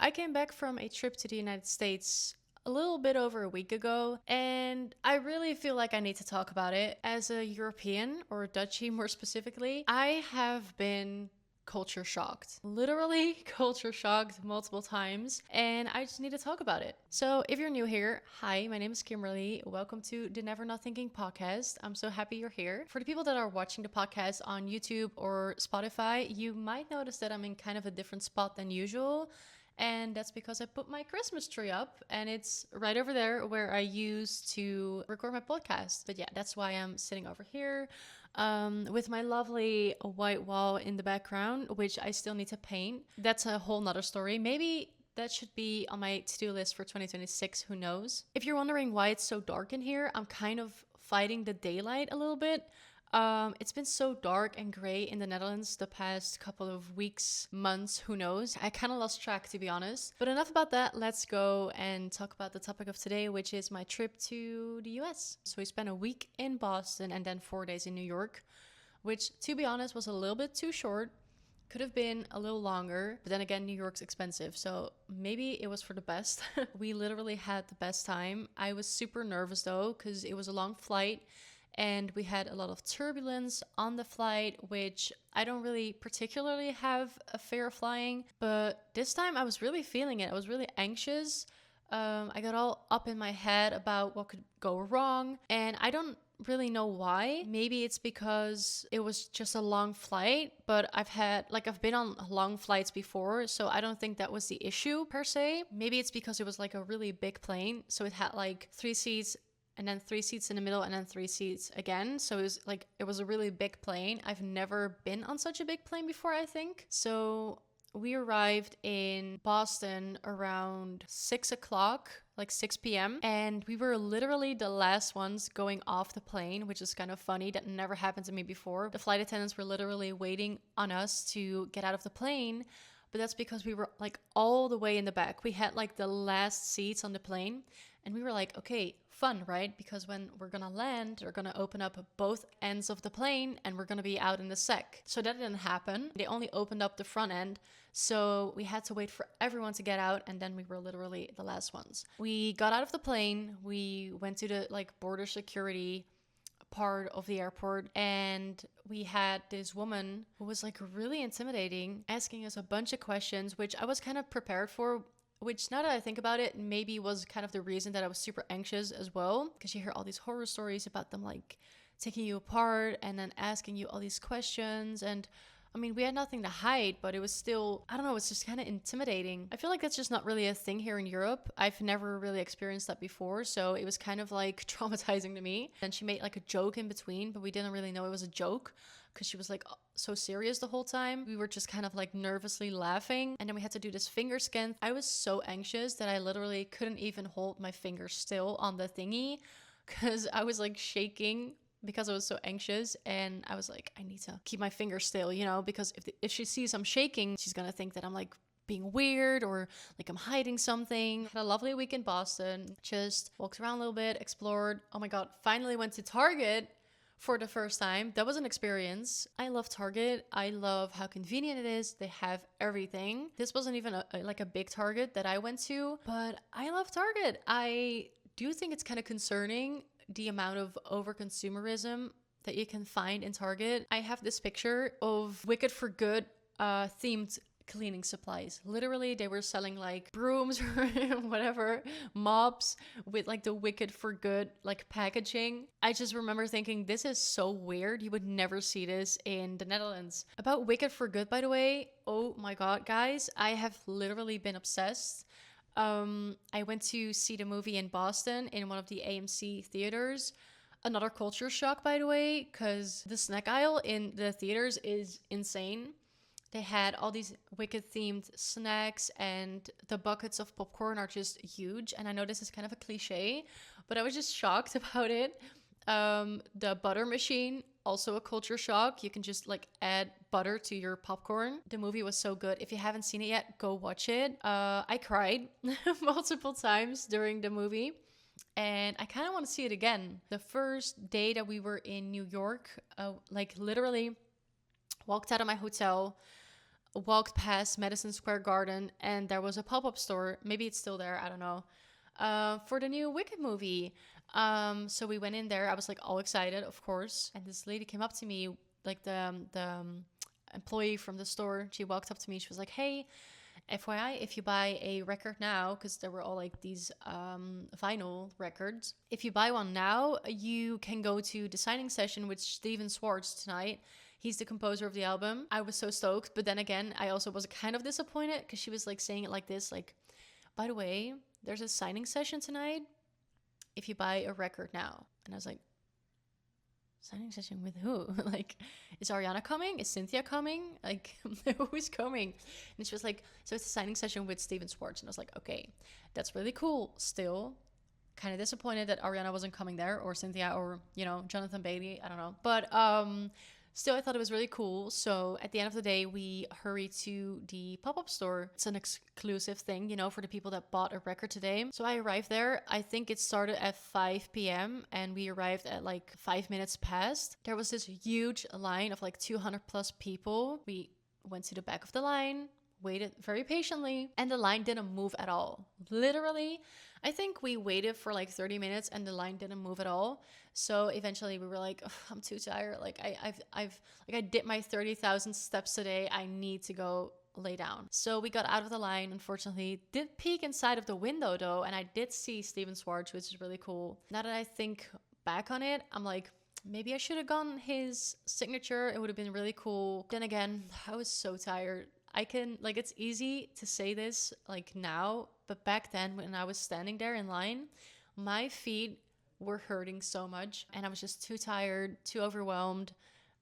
I came back from a trip to the United States a little bit over a week ago, and I really feel like I need to talk about it. As a European, or Dutchie more specifically, I have been culture shocked. Literally culture shocked multiple times, and I just need to talk about it. So if you're new here, hi, my name is Kimberley. Welcome to the Never Not Thinking podcast. I'm so happy you're here. For the people that are watching the podcast on YouTube or Spotify, you might notice that I'm in kind of a different spot than usual. And that's because I put my Christmas tree up, and it's right over there where I used to record my podcast. But yeah, that's why I'm sitting over here with my lovely white wall in the background, which I still need to paint. That's a whole nother story. Maybe that should be on my to-do list for 2026, who knows? If you're wondering why it's so dark in here, I'm kind of fighting the daylight a little bit. It's been so dark and gray in the Netherlands the past couple of weeks, months, who knows? I kind of lost track, to be honest. But enough about that. Let's go and talk about the topic of today, which is my trip to the US. So we spent a week in Boston and then 4 days in New York, which, to be honest, was a little bit too short. Could have been a little longer, but then again, New York's expensive, so maybe it was for the best. We literally had the best time. I was super nervous though, because it was a long flight. And we had a lot of turbulence on the flight, which I don't really particularly have a fear of flying. But this time I was really feeling it. I was really anxious. I got all up in my head about what could go wrong. And I don't really know why. Maybe it's because it was just a long flight, but I've been on long flights before, so I don't think that was the issue per se. Maybe it's because it was like a really big plane. So it had like 3 seats and then 3 seats in the middle, and then 3 seats again. So it was a really big plane. I've never been on such a big plane before, I think. So we arrived in Boston around 6 o'clock, like 6 p.m. And we were literally the last ones going off the plane, which is kind of funny. That never happened to me before. The flight attendants were literally waiting on us to get out of the plane. But that's because we were like all the way in the back. We had like the last seats on the plane. And we were like, okay, fun, right? Because when we're gonna land, they're gonna open up both ends of the plane and we're gonna be out in the sec. So that didn't happen. They only opened up the front end. So we had to wait for everyone to get out, and then we were literally the last ones. We got out of the plane. We went to the like border security part of the airport, and we had this woman who was like really intimidating, asking us a bunch of questions, which I was kind of prepared for. Which, now that I think about it, maybe was kind of the reason that I was super anxious as well. Because you hear all these horror stories about them like taking you apart and then asking you all these questions. And I mean, we had nothing to hide, but it was still, I don't know, it's just kind of intimidating. I feel like that's just not really a thing here in Europe. I've never really experienced that before, so it was kind of like traumatizing to me. And she made like a joke in between, but we didn't really know it was a joke because she was like so serious the whole time. We were just kind of like nervously laughing, and then we had to do this finger scan. I was so anxious that I literally couldn't even hold my finger still on the thingy because I was like shaking because I was so anxious. And I was like, I need to keep my finger still, because if she sees I'm shaking, she's gonna think that I'm like being weird or like I'm hiding something. Had a lovely week in Boston, just walked around a little bit, explored. Oh my god, finally went to Target for the first time. That was an experience. I love Target. I love how convenient it is. They have everything. This wasn't even a big Target that I went to, but I love Target. I do think it's kind of concerning the amount of over-consumerism that you can find in Target. I have this picture of Wicked for Good themed cleaning supplies. Literally, they were selling like brooms or whatever, mops with like the Wicked for Good like packaging. I just remember thinking, this is so weird. You would never see this in the Netherlands. About Wicked for Good, by the way, oh my god, guys, I have literally been obsessed. I went to see the movie in Boston in one of the AMC theaters. Another culture shock, by the way, because the snack aisle in the theaters is insane. They had all these Wicked themed snacks, and the buckets of popcorn are just huge. And I know this is kind of a cliche, but I was just shocked about it. The butter machine, also a culture shock. You can just like add butter to your popcorn. The movie was so good. If you haven't seen it yet, go watch it. I cried multiple times during the movie, and I kind of want to see it again. The first day that we were in New York, like literally walked out of my hotel, walked past Madison Square Garden, and there was a pop-up store. Maybe it's still there, I don't know. For the new Wicked movie. So we went in there. I was like all excited, of course. And this lady came up to me, like the employee from the store. She walked up to me. She was like, "Hey, FYI, if you buy a record now," because there were all like these vinyl records. "If you buy one now, you can go to the signing session with Steven Schwartz tonight. He's the composer of the album." I was so stoked, but then again, I also was kind of disappointed because she was like saying it like this, like, "By the way, there's a signing session tonight if you buy a record now." And I was like, signing session with who? Like, is Ariana coming? Is Cynthia coming? Like, who is coming? And she was like, "So it's a signing session with Steven Schwartz." And I was like, okay, that's really cool. Still kind of disappointed that Ariana wasn't coming there, or Cynthia, or, you know, Jonathan Bailey. I don't know. But still, I thought it was really cool. So at the end of the day, we hurried to the pop-up store. It's an exclusive thing, you know, for the people that bought a record today. So I arrived there. I think it started at 5 p.m. and we arrived at like 5 minutes past. There was this huge line of like 200 plus people. We went to the back of the line, waited very patiently, and the line didn't move at all. Literally, I think we waited for like 30 minutes and the line didn't move at all. So eventually we were like, I'm too tired. Like I did my 30,000 steps today. I need to go lay down. So we got out of the line, unfortunately. Did peek inside of the window though, and I did see Steven Schwartz, which is really cool. Now that I think back on it, I'm like, maybe I should have gotten his signature. It would have been really cool. Then again, I was so tired. It's easy to say this like now, but back then when I was standing there in line, my feet were hurting so much and I was just too tired, too overwhelmed.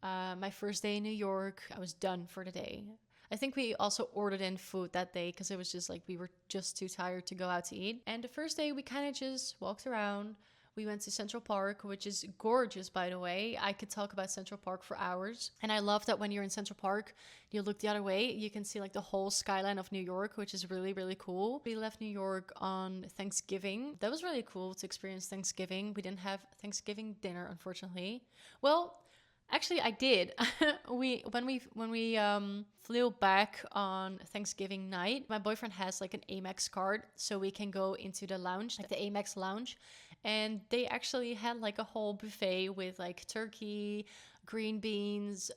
My first day in New York, I was done for the day. I think we also ordered in food that day because it was just like we were just too tired to go out to eat. And the first day we kind of just walked around. We went to Central Park, which is gorgeous, by the way. I could talk about Central Park for hours. And I love that when you're in Central Park, you look the other way, you can see like the whole skyline of New York, which is really, really cool. We left New York on Thanksgiving. That was really cool to experience Thanksgiving. We didn't have Thanksgiving dinner, unfortunately. Well, actually, I did. When we flew back on Thanksgiving night, my boyfriend has like an Amex card, so we can go into the lounge, like the Amex lounge, and they actually had like a whole buffet with like turkey, green beans,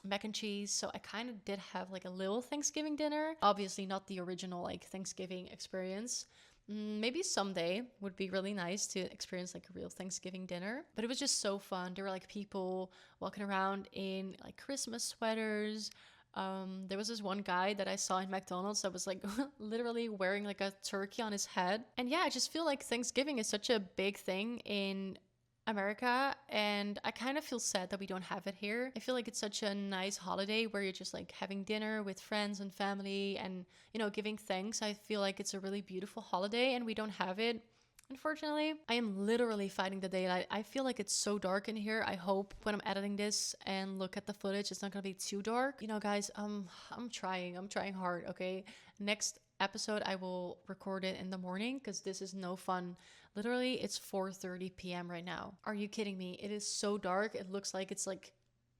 mac and cheese. So I kind of did have like a little Thanksgiving dinner. Obviously, not the original like Thanksgiving experience. Maybe someday would be really nice to experience like a real Thanksgiving dinner. But it was just so fun. There were like people walking around in like Christmas sweaters. There was this one guy that I saw in McDonald's that was like literally wearing like a turkey on his head. And yeah, I just feel like Thanksgiving is such a big thing in America, and I kind of feel sad that we don't have it here. I feel like it's such a nice holiday where you're just like having dinner with friends and family and, you know, giving thanks. I feel like it's a really beautiful holiday and we don't have it, unfortunately. I am literally fighting the daylight. I feel like it's so dark in here. I hope when I'm editing this and look at the footage, it's not gonna be too dark. You know, guys, I'm trying hard, okay? Next episode, I will record it in the morning because this is no fun. Literally, it's 4:30 p.m. right now. Are you kidding me? It is so dark. It looks like it's like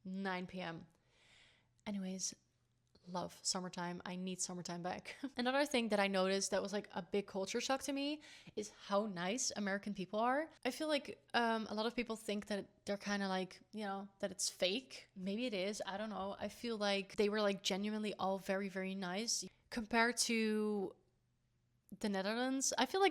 9 p.m. Anyways, love summertime. I need summertime back. Another thing that I noticed that was like a big culture shock to me is how nice American people are. I feel like a lot of people think that they're kind of like, you know, that it's fake. Maybe it is. I don't know. I feel like they were like genuinely all very, very nice compared to the Netherlands. I feel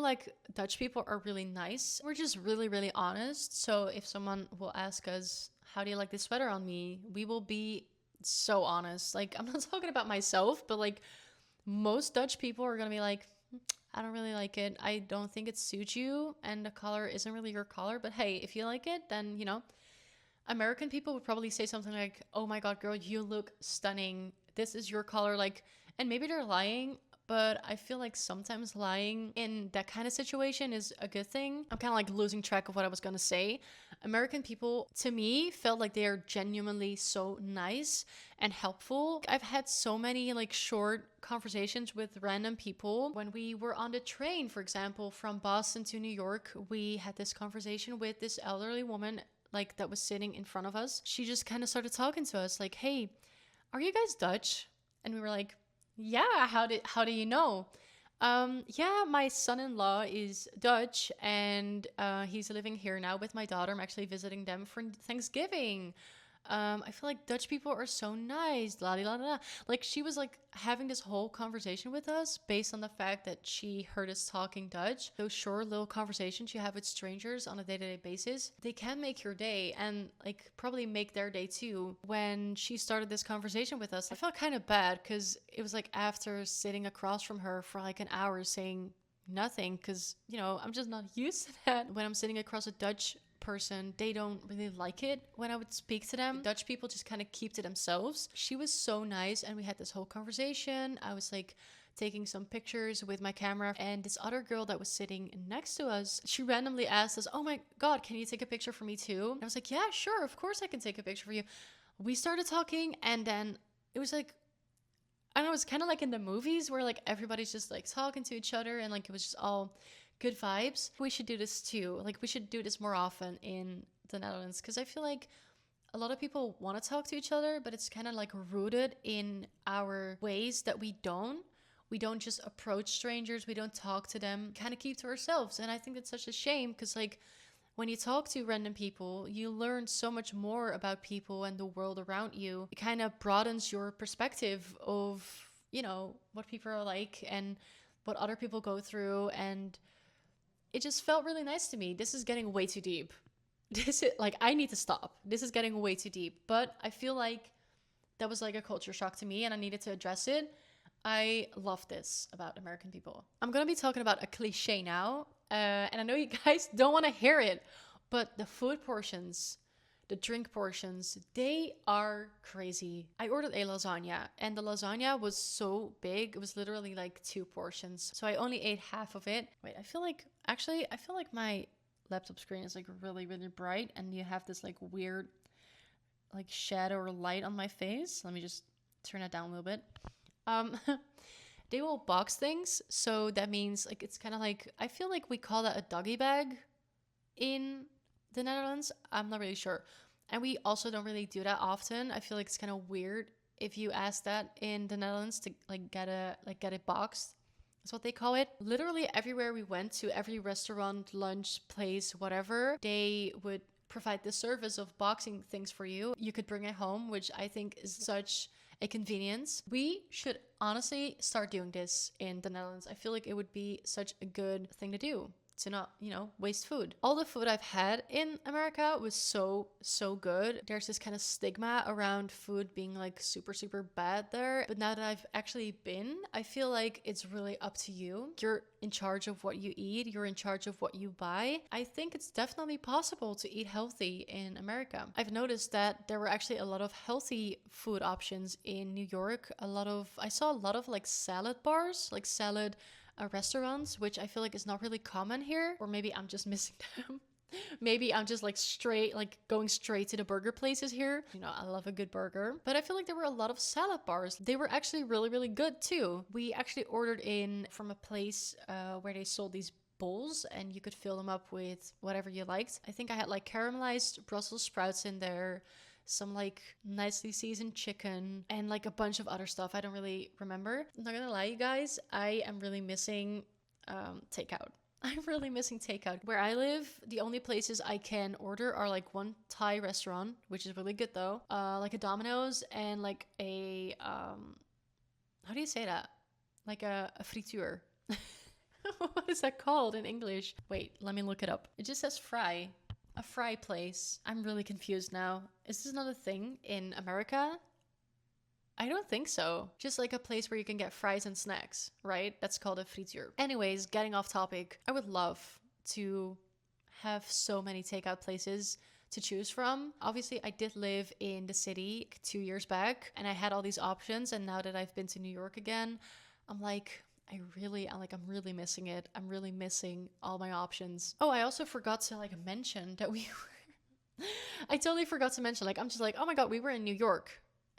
like Dutch people are really nice. We're just really, really honest. So if someone will ask us, how do you like this sweater on me? We will be so honest. Like, I'm not talking about myself, but like most Dutch people are gonna be like, I don't really like it. I don't think it suits you. And the color isn't really your color. But hey, if you like it, then, you know. American people would probably say something like, oh my God, girl, you look stunning. This is your color. Like, and maybe they're lying, but I feel like sometimes lying in that kind of situation is a good thing. I'm kind of like losing track of what I was going to say. American people, to me, felt like they are genuinely so nice and helpful. I've had so many like short conversations with random people. When we were on the train, for example, from Boston to New York, we had this conversation with this elderly woman like that was sitting in front of us. She just kind of started talking to us like, hey, are you guys Dutch? And we were like, yeah, how do you know? Yeah, my son-in-law is Dutch, and he's living here now with my daughter. I'm actually visiting them for Thanksgiving. I feel like Dutch people are so nice. La di la la. Like she was like having this whole conversation with us based on the fact that she heard us talking Dutch. Those short little conversations you have with strangers on a day-to-day basis, they can make your day and like probably make their day too. When she started this conversation with us, I felt kind of bad because it was like after sitting across from her for like an hour saying nothing because, you know, I'm just not used to that. When I'm sitting across a Dutch person, they don't really like it when I would speak to them. Dutch people just kind of keep to themselves. She was so nice and we had this whole conversation. I was like taking some pictures with my camera, and this other girl that was sitting next to us, she randomly asked us, oh my god, can you take a picture for me too? And I was like, yeah, sure, of course I can take a picture for you. We started talking, and then it was like, I don't know, it's kind of like in the movies where like everybody's just like talking to each other and like it was just all good vibes. We should do this too. Like we should do this more often in the Netherlands because I feel like a lot of people want to talk to each other, but it's kind of like rooted in our ways that we don't. We don't just approach strangers. We don't talk to them. Kind of keep to ourselves. And I think that's such a shame because like when you talk to random people, you learn so much more about people and the world around you. It kind of broadens your perspective of, you know, what people are like and what other people go through, and it just felt really nice to me. This is getting way too deep. This is like, I need to stop. This is getting way too deep. But I feel like that was like a culture shock to me and I needed to address it. I love this about American people. I'm going to be talking about a cliche now. And I know you guys don't want to hear it, but the food portions, the drink portions, they are crazy. I ordered a lasagna and the lasagna was so big. It was literally like 2 portions. So I only ate half of it. Wait, I feel like my laptop screen is like really, really bright and you have this like weird like shadow or light on my face. Let me just turn it down a little bit. They will box things. So that means like, it's kind of like, I feel like we call that a doggy bag in the Netherlands. I'm not really sure. And we also don't really do that often. I feel like it's kind of weird if you ask that in the Netherlands to get it boxed. That's what they call it. Literally everywhere we went to, every restaurant, lunch place, whatever, they would provide the service of boxing things for you. You could bring it home, which I think is such a convenience. We should honestly start doing this in the Netherlands. I feel like it would be such a good thing to do, to not, you know, waste food. All the food I've had in America was so good. There's this kind of stigma around food being like super bad there. But now that I've actually been, I feel like it's really up to you. You're in charge of what you eat. You're in charge of what you buy. I think it's definitely possible to eat healthy in America. I've noticed that there were actually a lot of healthy food options in New York. I saw a lot of like salad bars, like salad restaurants, which I feel like is not really common here, or maybe I'm just missing them. Maybe I'm just like going straight to the burger places here. You know, I love a good burger, but I feel like there were a lot of salad bars. They were actually really good too. We actually ordered in from a place where they sold these bowls and you could fill them up with whatever you liked. I think I had like caramelized Brussels sprouts in there, some like nicely seasoned chicken, and like a bunch of other stuff. I don't really remember. I'm not gonna lie, you guys, I am really missing takeout. I'm really missing takeout. Where I live, the only places I can order are like one Thai restaurant, which is really good though, like a Domino's, and like a how do you say that? Like a frituur. What is that called in English? Wait, let me look it up. It just says fry. A fry place. I'm really confused now. Is this not a thing in America? I don't think so. Just like a place where you can get fries and snacks, right? That's called a frituur. Anyways, getting off topic, I would love to have so many takeout places to choose from. Obviously, I did live in the city 2 years back and I had all these options, and now that I've been to New York again, I'm really missing it. I'm really missing all my options. Oh, I also forgot to like mention that I totally forgot to mention, like, I'm just like, oh my God, we were in New York.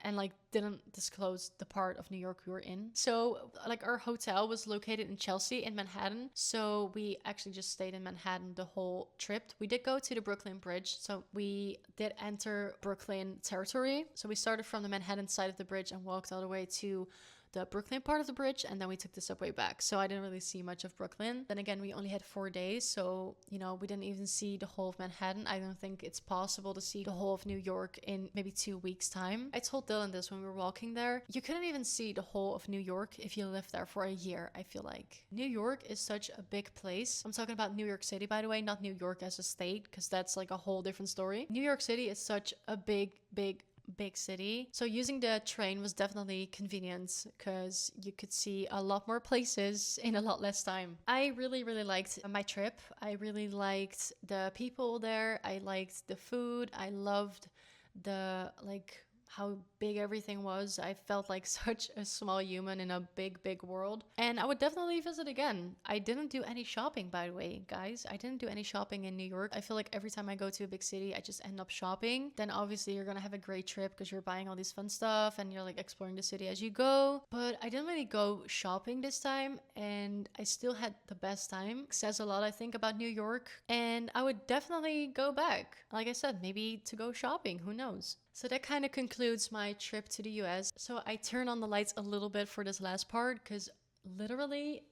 and like didn't disclose the part of New York we were in. So like our hotel was located in Chelsea in Manhattan. So we actually just stayed in Manhattan the whole trip. We did go to the Brooklyn Bridge. So we did enter Brooklyn territory. So we started from the Manhattan side of the bridge and walked all the way to the Brooklyn part of the bridge, and then we took the subway back. So I didn't really see much of Brooklyn. Then again, we only had 4 days, so we didn't even see the whole of Manhattan. I don't think it's possible to see the whole of New York in maybe 2 weeks time. I told Dylan this when we were walking there. You couldn't even see the whole of New York if you lived there for a year, I feel like. New York is such a big place. I'm talking about New York City, by the way, not New York as a state, because that's like a whole different story. New York City is such a big city. So using the train was definitely convenient because you could see a lot more places in a lot less time. I really liked my trip. I really liked the people there. I liked the food. I loved the how big everything was. I felt like such a small human in a big world. And I would definitely visit again. I didn't do any shopping, by the way, guys. I didn't do any shopping in New York. I feel like every time I go to a big city, I just end up shopping. Then obviously you're gonna have a great trip because you're buying all these fun stuff and you're like exploring the city as you go. But I didn't really go shopping this time, and I still had the best time. It says a lot, I think, about New York. And I would definitely go back. Like I said, maybe to go shopping, who knows? So that kind of concludes my trip to the US. So I turned on the lights a little bit for this last part because literally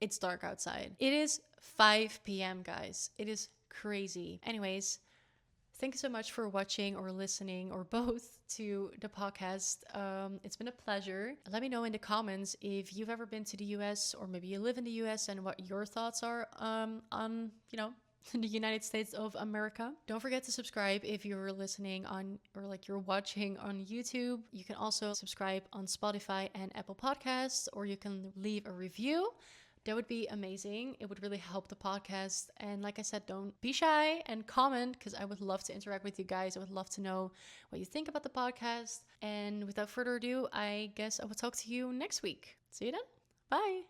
it's dark outside. It is 5 p.m. guys. It is crazy. Anyways, thank you so much for watching or listening or both to the podcast. It's been a pleasure. Let me know in the comments if you've ever been to the US or maybe you live in the US and what your thoughts are on the United States of America. Don't forget to subscribe if you're listening on or like you're watching on YouTube. You can also subscribe on Spotify and Apple Podcasts, or you can leave a review. That would be amazing. It would really help the podcast. And like I said, don't be shy and comment because I would love to interact with you guys. I would love to know what you think about the podcast. And without further ado, I guess I will talk to you next week. See you then. Bye.